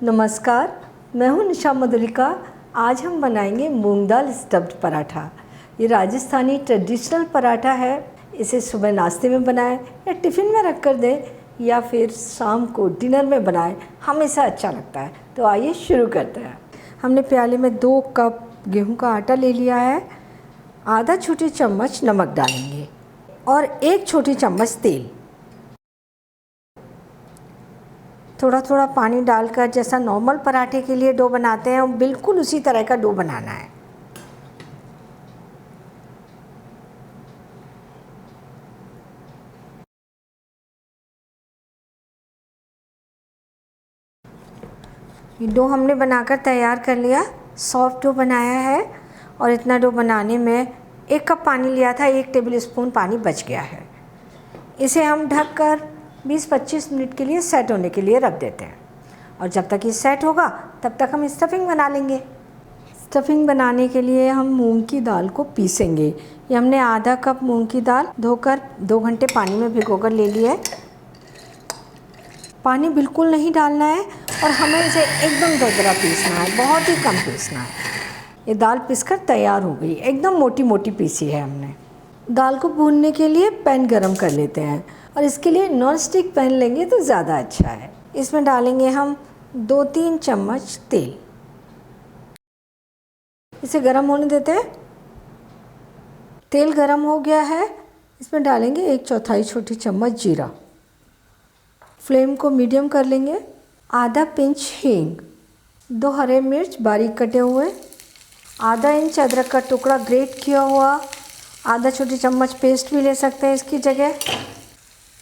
नमस्कार, मैं हूं निशा मधुलिका। आज हम बनाएंगे मूंग दाल स्टफ्ड पराठा। ये राजस्थानी ट्रेडिशनल पराठा है। इसे सुबह नाश्ते में बनाएं या टिफ़िन में रख कर दें या फिर शाम को डिनर में बनाएं, हमेशा अच्छा लगता है। तो आइए शुरू करते हैं। हमने प्याले में 2 कप गेहूं का आटा ले लिया है। आधा छोटी चम्मच नमक डालेंगे और 1 छोटी चम्मच तेल। थोड़ा थोड़ा पानी डालकर जैसा नॉर्मल पराठे के लिए डो बनाते हैं, बिल्कुल उसी तरह का डो बनाना है। ये डो हमने बनाकर तैयार कर लिया। सॉफ्ट डो बनाया है और इतना डो बनाने में 1 कप पानी लिया था, 1 टेबल स्पून पानी बच गया है। इसे हम ढककर 20-25 मिनट के लिए सेट होने के लिए रख देते हैं और जब तक ये सेट होगा तब तक हम स्टफिंग बना लेंगे। स्टफिंग बनाने के लिए हम मूंग की दाल को पीसेंगे। ये हमने आधा कप मूंग की दाल धोकर 2 घंटे पानी में भिगोकर ले लिया है। पानी बिल्कुल नहीं डालना है और हमें इसे एकदम दरदरा पीसना है, बहुत ही कम पीसना है। ये दाल पीसकर तैयार हो गई, एकदम मोटी मोटी पीसी है हमने। दाल को भूनने के लिए पैन गरम कर लेते हैं और इसके लिए नॉन स्टिक पैन लेंगे तो ज़्यादा अच्छा है। इसमें डालेंगे हम 2-3 चम्मच तेल। इसे गरम होने देते हैं। तेल गरम हो गया है, इसमें डालेंगे 1/4 छोटी चम्मच जीरा। फ्लेम को मीडियम कर लेंगे। आधा पिंच हींग, 2 हरे मिर्च बारीक कटे हुए, आधा इंच अदरक का टुकड़ा ग्रेट किया हुआ, आधा छोटी चम्मच पेस्ट भी ले सकते हैं इसकी जगह,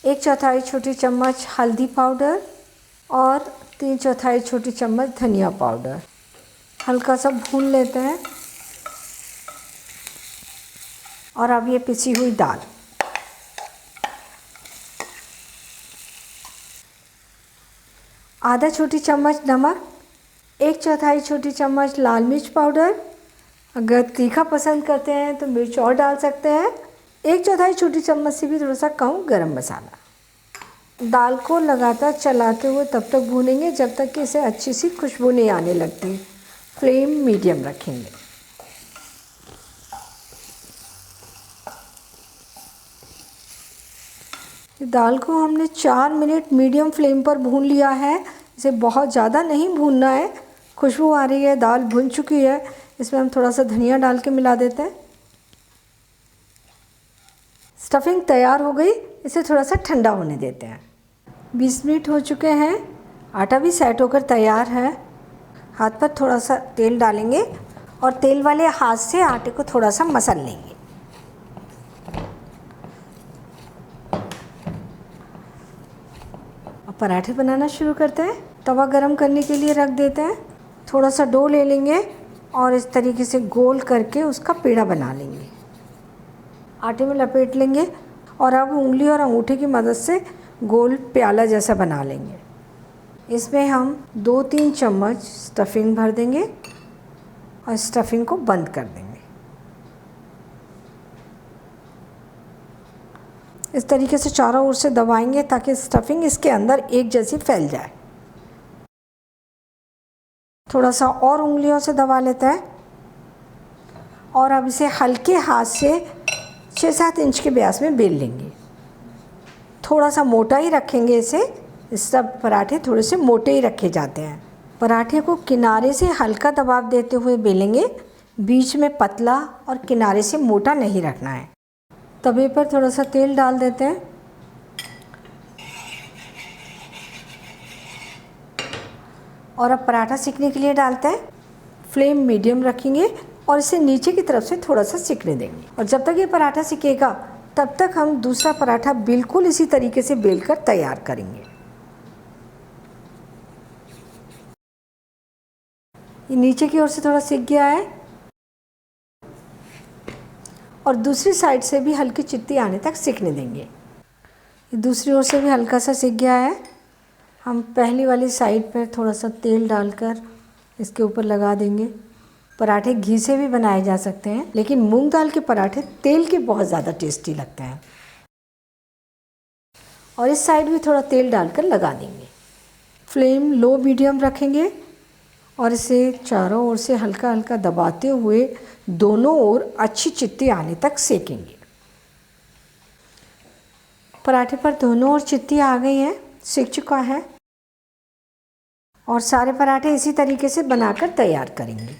1/4 छोटी चम्मच हल्दी पाउडर और 3/4 छोटी चम्मच धनिया पाउडर। हल्का सा भून लेते हैं और अब ये पिसी हुई दाल, आधा छोटी चम्मच नमक, 1/4 छोटी चम्मच लाल मिर्च पाउडर, अगर तीखा पसंद करते हैं तो मिर्च और डाल सकते हैं, 1/4 छोटी चम्मच से भी थोड़ा सा कम गरम मसाला। दाल को लगातार चलाते हुए तब तक भूनेंगे जब तक कि इसे अच्छी सी खुशबू नहीं आने लगती। फ्लेम मीडियम रखेंगे। दाल को हमने 4 मिनट मीडियम फ्लेम पर भून लिया है। इसे बहुत ज़्यादा नहीं भूनना है। खुशबू आ रही है, दाल भुन चुकी है। इसमें हम थोड़ा सा धनिया डाल के मिला देते हैं। स्टफिंग तैयार हो गई, इसे थोड़ा सा ठंडा होने देते हैं। 20 मिनट हो चुके हैं, आटा भी सेट होकर तैयार है। हाथ पर थोड़ा सा तेल डालेंगे और तेल वाले हाथ से आटे को थोड़ा सा मसल लेंगे। अब पराठे बनाना शुरू करते हैं। तवा गरम करने के लिए रख देते हैं। थोड़ा सा डो ले लेंगे और इस तरीके से गोल करके उसका पेड़ा बना लेंगे। आटे में लपेट लेंगे और अब उंगली और अंगूठे की मदद से गोल प्याला जैसा बना लेंगे। इसमें हम 2-3 चम्मच स्टफिंग भर देंगे और स्टफिंग को बंद कर देंगे। इस तरीके से चारों ओर से दबाएंगे ताकि स्टफिंग इसके अंदर एक जैसी फैल जाए। थोड़ा सा और उंगलियों से दबा लेते हैं और अब इसे हल्के हाथ से 6-7 इंच के व्यास में बेल लेंगे। थोड़ा सा मोटा ही रखेंगे इसे। सब पराठे थोड़े से मोटे ही रखे जाते हैं। पराठे को किनारे से हल्का दबाव देते हुए बेलेंगे। बीच में पतला और किनारे से मोटा नहीं रखना है। तवे पर थोड़ा सा तेल डाल देते हैं और अब पराठा सेकने के लिए डालते हैं। फ्लेम मीडियम रखेंगे और इसे नीचे की तरफ से थोड़ा सा सिकने देंगे और जब तक ये पराठा सिकेगा तब तक हम दूसरा पराठा बिल्कुल इसी तरीके से बेलकर तैयार करेंगे। ये नीचे की ओर से थोड़ा सिक गया है और दूसरी साइड से भी हल्की चित्ती आने तक सिकने देंगे। ये दूसरी ओर से भी हल्का सा सिक गया है। हम पहली वाली साइड पर थोड़ा सा तेल डालकर इसके ऊपर लगा देंगे। पराठे घी से भी बनाए जा सकते हैं, लेकिन मूंग दाल के पराठे तेल के बहुत ज़्यादा टेस्टी लगते हैं। और इस साइड भी थोड़ा तेल डालकर लगा देंगे। फ्लेम लो मीडियम रखेंगे और इसे चारों ओर से हल्का हल्का दबाते हुए दोनों ओर अच्छी चित्ती आने तक सेकेंगे। पराठे पर दोनों ओर चित्ती आ गई है, सिक चुका है और सारे पराठे इसी तरीके से बनाकर तैयार करेंगे।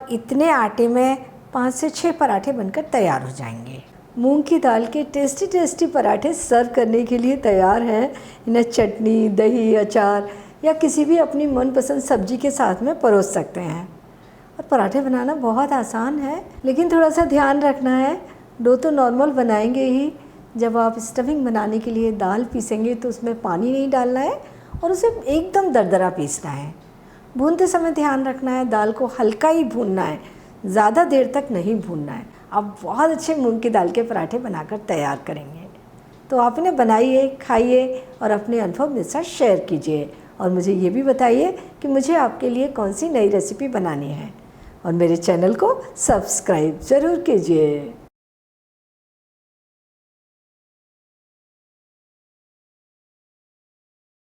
इतने आटे में 5 से 6 पराठे बनकर तैयार हो जाएंगे। मूंग की दाल के टेस्टी टेस्टी पराठे सर्व करने के लिए तैयार हैं। इन्हें चटनी, दही, अचार या किसी भी अपनी मनपसंद सब्जी के साथ में परोस सकते हैं। और पराठे बनाना बहुत आसान है, लेकिन थोड़ा सा ध्यान रखना है। डो तो नॉर्मल बनाएंगे ही, जब आप स्टफिंग बनाने के लिए दाल पीसेंगे तो उसमें पानी नहीं डालना है और उसे एकदम दरदरा पीसना है। भूनते समय ध्यान रखना है, दाल को हल्का ही भूनना है, ज़्यादा देर तक नहीं भूनना है। आप बहुत अच्छे मूंग की दाल के पराठे बनाकर तैयार करेंगे। तो आप इन्हें बनाइए, खाइए और अपने अनुभव मेरे साथ शेयर कीजिए और मुझे ये भी बताइए कि मुझे आपके लिए कौन सी नई रेसिपी बनानी है। और मेरे चैनल को सब्सक्राइब ज़रूर कीजिए।